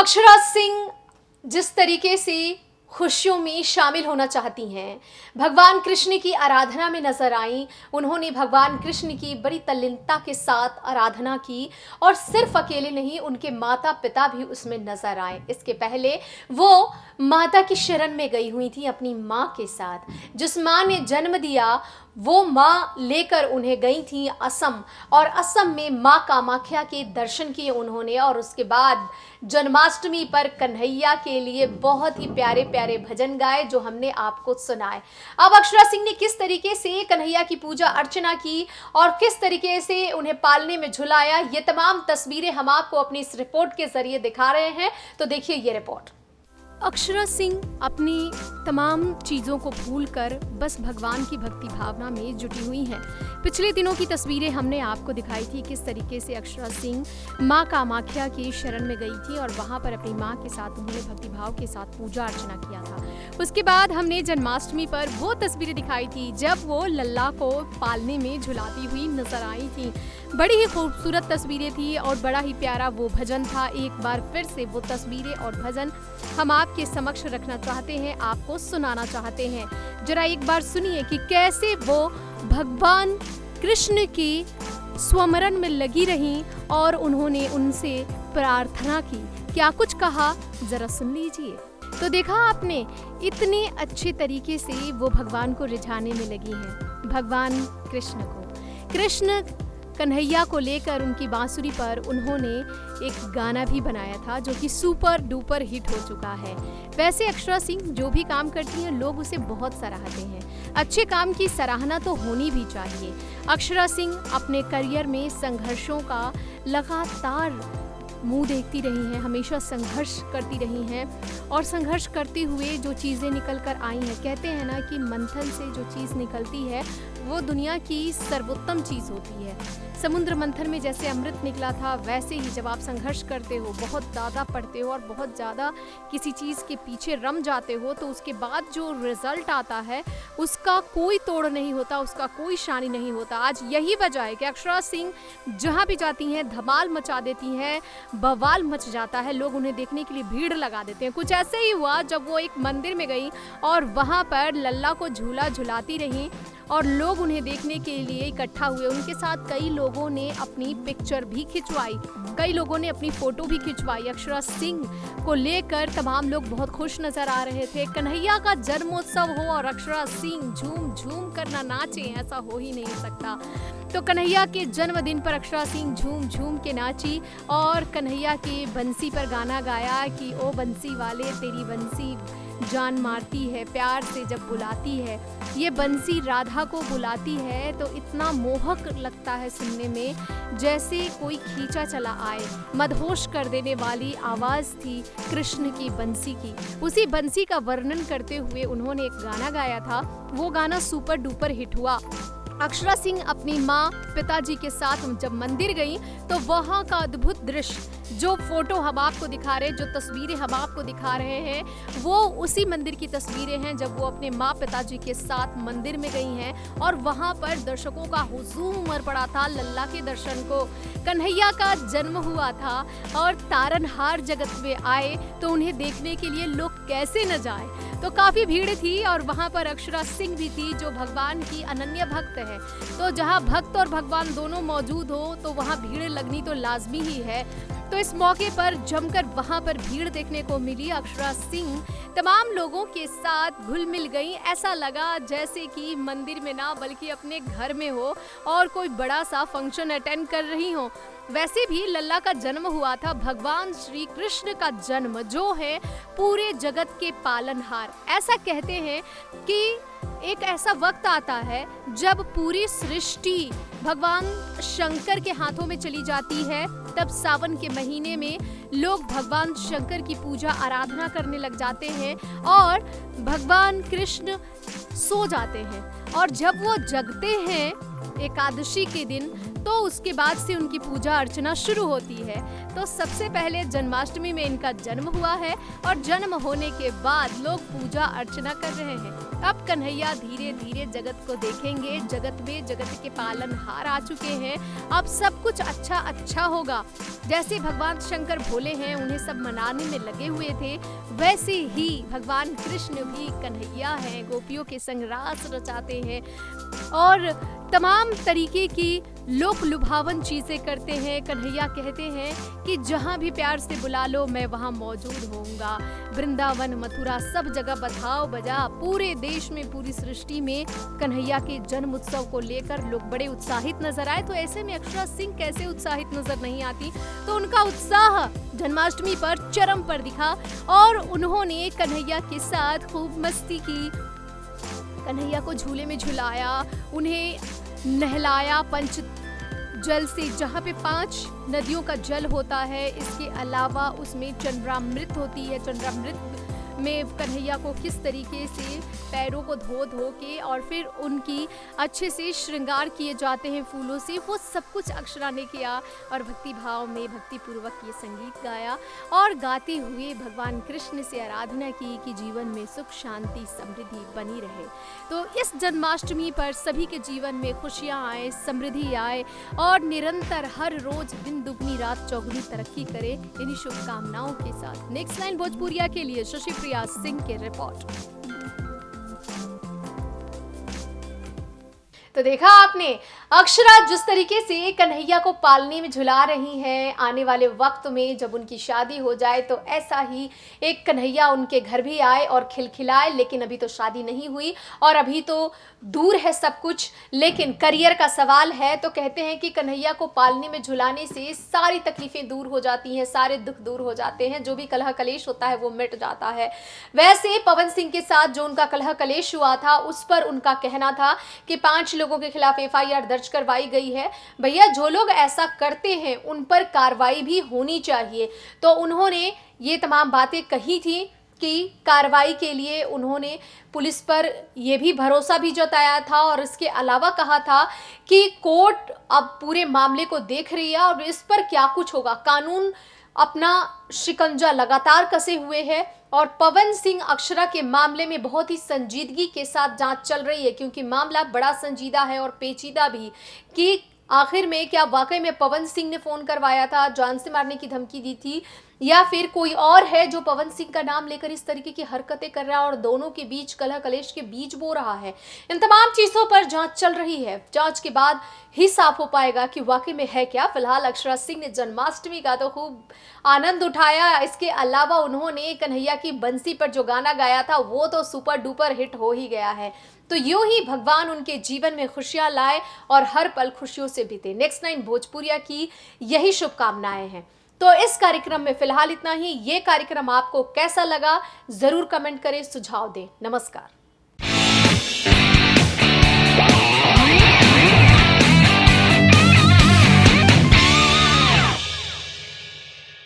अक्षरा सिंह जिस तरीके से खुशियों में शामिल होना चाहती हैं, भगवान कृष्ण की आराधना में नजर आई। उन्होंने भगवान कृष्ण की बड़ी तल्लीनता के साथ आराधना की और सिर्फ अकेले नहीं, उनके माता पिता भी उसमें नजर आए। इसके पहले वो माता की शरण में गई हुई थी अपनी माँ के साथ। जिस माँ ने जन्म दिया वो माँ लेकर उन्हें गई थी असम, और असम में माँ कामाख्या के दर्शन किए उन्होंने। और उसके बाद जन्माष्टमी पर कन्हैया के लिए बहुत ही प्यारे प्यारे भजन गाए जो हमने आपको सुनाए। अब अक्षरा सिंह ने किस तरीके से कन्हैया की पूजा अर्चना की और किस तरीके से उन्हें पालने में झुलाया, ये तमाम तस्वीरें हम आपको अपनी इस रिपोर्ट के जरिए दिखा रहे हैं। तो देखिए ये रिपोर्ट। अक्षरा सिंह अपनी तमाम चीज़ों को भूलकर बस भगवान की भक्ति भावना में जुटी हुई हैं। पिछले दिनों की तस्वीरें हमने आपको दिखाई थी किस तरीके से अक्षरा सिंह माँ कामाख्या की शरण में गई थी और वहाँ पर अपनी माँ के साथ उन्होंने भक्ति भाव के साथ पूजा अर्चना किया था। उसके बाद हमने जन्माष्टमी पर वो तस्वीरें दिखाई थी जब वो लल्ला को पालने में झुलाती हुई नजर आई थी। बड़ी ही खूबसूरत तस्वीरें थी और बड़ा ही प्यारा वो भजन था। एक बार फिर से वो तस्वीरें और भजन हम आपके समक्ष रखना चाहते हैं, आपको सुनाना चाहते हैं। जरा एक बार सुनिए कि कैसे वो भगवान कृष्ण की स्वमरण में लगी रहीं और उन्होंने उनसे प्रार्थना की। क्या कुछ कहा, जरा सुन लीजिए। तो देखा आपने, इतने अच्छे तरीके से वो भगवान को रिझाने में लगी हैं, भगवान कृष्ण को। कृष्ण कन्हैया को लेकर उनकी बांसुरी पर उन्होंने एक गाना भी बनाया था जो कि सुपर डुपर हिट हो चुका है। वैसे अक्षरा सिंह जो भी काम करती हैं लोग उसे बहुत सराहते हैं। अच्छे काम की सराहना तो होनी भी चाहिए। अक्षरा सिंह अपने करियर में संघर्षों का लगातार मुंह देखती रही हैं, हमेशा संघर्ष करती रही हैं और संघर्ष करते हुए जो चीज़ें निकल कर आई हैं, कहते हैं ना कि मंथन से जो चीज़ निकलती है वो दुनिया की सर्वोत्तम चीज़ होती है। समुद्र मंथन में जैसे अमृत निकला था, वैसे ही जब आप संघर्ष करते हो, बहुत ज़्यादा पढ़ते हो और बहुत ज़्यादा किसी चीज़ के पीछे रम जाते हो, तो उसके बाद जो रिजल्ट आता है उसका कोई तोड़ नहीं होता, उसका कोई शानी नहीं होता। आज यही वजह है कि अक्षरा सिंह जहाँ भी जाती हैं धमाल मचा देती हैं, बवाल मच जाता है, लोग उन्हें देखने के लिए भीड़ लगा देते हैं। कुछ ऐसे ही हुआ जब वो एक मंदिर में गई और वहाँ पर लल्ला को झूला झुलाती रहीं और लोग उन्हें देखने के लिए इकट्ठा हुए। उनके साथ कई लोगों ने अपनी पिक्चर भी खिंचवाई, कई लोगों ने अपनी फोटो भी खिंचवाई। अक्षरा सिंह को लेकर तमाम लोग बहुत खुश नजर आ रहे थे। कन्हैया का जन्मोत्सव हो और अक्षरा सिंह झूम झूम कर ना नाचे, ऐसा हो ही नहीं सकता। तो कन्हैया के जन्मदिन पर अक्षरा सिंह झूम झूम के नाची और कन्हैया की बंसी पर गाना गाया कि ओ बंसी वाले तेरी बंसी जान मारती है, प्यार से जब बुलाती है। ये बंसी राधा को बुलाती है तो इतना मोहक लगता है सुनने में, जैसे कोई खींचा चला आए। मदहोश कर देने वाली आवाज़ थी कृष्ण की बंसी की। उसी बंसी का वर्णन करते हुए उन्होंने एक गाना गाया था, वो गाना सुपर डुपर हिट हुआ। अक्षरा सिंह अपनी माँ पिताजी के साथ जब मंदिर गई तो वहाँ का अद्भुत दृश्य, जो फोटो हम आपको दिखा रहे हैं, जो तस्वीरें हम आपको दिखा रहे हैं, वो उसी मंदिर की तस्वीरें हैं जब वो अपने माँ पिताजी के साथ मंदिर में गई हैं। और वहाँ पर दर्शकों का हुजूम उमड़ पड़ा था लल्ला के दर्शन को। कन्हैया का जन्म हुआ था और तारनहार जगत में आए तो उन्हें देखने के लिए लोग कैसे न जाए। तो काफ़ी भीड़ थी और वहाँ पर अक्षरा सिंह भी थी जो भगवान की अनन्य भक्त है। तो जहाँ भक्त और भगवान दोनों मौजूद हो तो वहाँ भीड़ लगनी तो लाजमी ही है। तो इस मौके पर जमकर वहाँ पर भीड़ देखने को मिली। अक्षरा सिंह तमाम लोगों के साथ घुल मिल गई। ऐसा लगा जैसे कि मंदिर में ना बल्कि अपने घर में हो और कोई बड़ा सा फंक्शन अटेंड कर रही हो। वैसे भी लल्ला का जन्म हुआ था, भगवान श्री कृष्ण का जन्म जो है पूरे जगत के पालनहार। ऐसा कहते हैं कि एक ऐसा वक्त आता है जब पूरी सृष्टि भगवान शंकर के हाथों में चली जाती है। तब सावन के महीने में लोग भगवान शंकर की पूजा आराधना करने लग जाते हैं और भगवान कृष्ण सो जाते हैं। और जब वो जगते हैं एकादशी के दिन तो उसके बाद से उनकी पूजा अर्चना शुरू होती है। तो सबसे पहले जन्माष्टमी में इनका जन्म हुआ है और जन्म होने के बाद लोग पूजा अर्चना कर रहे हैं। अब कन्हैया धीरे धीरे जगत को देखेंगे, जगत में जगत के पालनहार आ चुके हैं, अब सब कुछ अच्छा अच्छा होगा। जैसे भगवान शंकर भोले हैं, उन्हें सब मनाने में लगे हुए थे, वैसे ही भगवान कृष्ण भी कन्हैया हैं, गोपियों के संग रास रचाते हैं और तमाम तरीके की लोक लुभावन चीजें करते हैं। कन्हैया कहते हैं कि जहाँ भी प्यार से बुला लो मैं वहाँ मौजूद होऊंगा। वृंदावन मथुरा सब जगह बधाओ बजा, पूरे देश में पूरी सृष्टि में कन्हैया के जन्म उत्सव को लेकर लोग बड़े उत्साहित नजर आए। तो ऐसे में अक्षरा सिंह कैसे उत्साहित नजर नहीं आती, तो उनका उत्साह जन्माष्टमी पर चरम पर दिखा और उन्होंने कन्हैया के साथ खूब मस्ती की, कन्हैया को झूले में झुलाया, उन्हें नहलाया पंच जल से, जहाँ पे 5 नदियों का जल होता है। इसके अलावा उसमें चंद्रामृत होती है, चंद्रामृत में कन्हैया को किस तरीके से पैरों को धो धो के और फिर उनकी अच्छे से श्रृंगार किए जाते हैं फूलों से, वो सब कुछ अक्षरा ने किया और भक्ति भाव में भक्ति पूर्वक ये संगीत गाया और गाते हुए भगवान कृष्ण से आराधना की कि जीवन में सुख शांति समृद्धि बनी रहे। तो इस जन्माष्टमी पर सभी के जीवन में खुशियाँ आए, समृद्धि आए और निरंतर हर रोज दिन दुगनी रात चौगुनी तरक्की करे, इन्हीं शुभकामनाओं के साथ नेक्स्ट लाइन भोजपुरिया के लिए शशि प्रिया सिंह की रिपोर्ट। तो देखा आपने अक्षरा जिस तरीके से कन्हैया को पालने में झुला रही हैं, आने वाले वक्त में जब उनकी शादी हो जाए तो ऐसा ही एक कन्हैया उनके घर भी आए और खिलखिलाए। लेकिन अभी तो शादी नहीं हुई और अभी तो दूर है सब कुछ, लेकिन करियर का सवाल है। तो कहते हैं कि कन्हैया को पालने में झुलाने से सारी तकलीफें दूर हो जाती हैं, सारे दुख दूर हो जाते हैं, जो भी कलह कलेश होता है वो मिट जाता है। वैसे पवन सिंह के साथ जो उनका कलह कलेश हुआ था, उस पर उनका कहना था कि 5 लोगों के खिलाफ FIR दर्ज करवाई गई है। भैया जो लोग ऐसा करते हैं उन पर कार्रवाई भी होनी चाहिए। तो उन्होंने ये तमाम बातें कही थी कि कार्रवाई के लिए उन्होंने पुलिस पर यह भी भरोसा भी जताया था और इसके अलावा कहा था कि कोर्ट अब पूरे मामले को देख रही है और इस पर क्या कुछ होगा। कानून अपना शिकंजा लगातार कसे हुए है और पवन सिंह अक्षरा के मामले में बहुत ही संजीदगी के साथ जांच चल रही है, क्योंकि मामला बड़ा संजीदा है और पेचीदा भी कि आखिर में क्या वाकई में पवन सिंह ने फोन करवाया था, जान से मारने की धमकी दी थी, या फिर कोई और है जो पवन सिंह का नाम लेकर इस तरीके की हरकतें कर रहा है और दोनों के बीच कलह कलेश के बीज बो रहा है। इन तमाम चीजों पर जांच चल रही है, जांच के बाद ही साफ हो पाएगा कि वाकई में है क्या। फिलहाल अक्षरा सिंह ने जन्माष्टमी का तो खूब आनंद उठाया। इसके अलावा उन्होंने कन्हैया की बंसी पर जो गाना गाया था वो तो सुपर डुपर हिट हो ही गया है। तो यूं ही भगवान उनके जीवन में खुशियां लाए और हर पल खुशियों से बीते। नेक्स्ट 9 भोजपुरिया की यही शुभकामनाएं हैं। तो इस कार्यक्रम में फिलहाल इतना ही। ये कार्यक्रम आपको कैसा लगा जरूर कमेंट करें, सुझाव दें। नमस्कार।